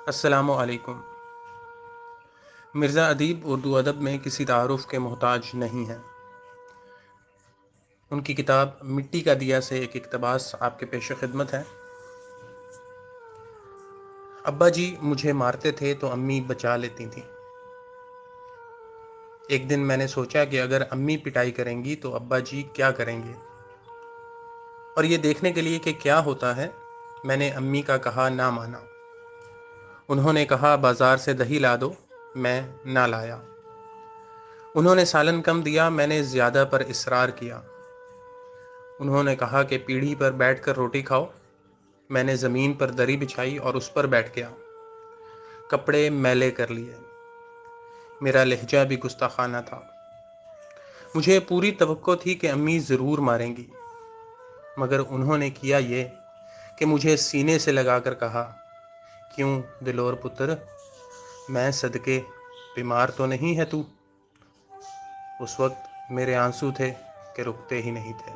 السلام علیکم۔ مرزا ادیب اردو ادب میں کسی تعارف کے محتاج نہیں ہیں۔ ان کی کتاب مٹی کا دیا سے ایک اقتباس آپ کے پیش خدمت ہے۔ ابا جی مجھے مارتے تھے تو امی بچا لیتی تھیں۔ ایک دن میں نے سوچا کہ اگر امی پٹائی کریں گی تو ابا جی کیا کریں گے، اور یہ دیکھنے کے لیے کہ کیا ہوتا ہے میں نے امی کا کہا نہ مانا۔ انہوں نے کہا بازار سے دہی لا دو، میں نہ لایا۔ انہوں نے سالن کم دیا، میں نے زیادہ پر اصرار کیا۔ انہوں نے کہا کہ پیڑھی پر بیٹھ کر روٹی کھاؤ، میں نے زمین پر دری بچھائی اور اس پر بیٹھ گیا۔ کپڑے میلے کر لیے، میرا لہجہ بھی گستاخانہ تھا۔ مجھے پوری توقع تھی کہ امی ضرور ماریں گی، مگر انہوں نے کیا یہ کہ مجھے سینے سے لگا کر کہا، کیوں دلور پتر، میں صدقے بیمار تو نہیں ہے تو؟ اس وقت میرے آنسو تھے کہ رکتے ہی نہیں تھے۔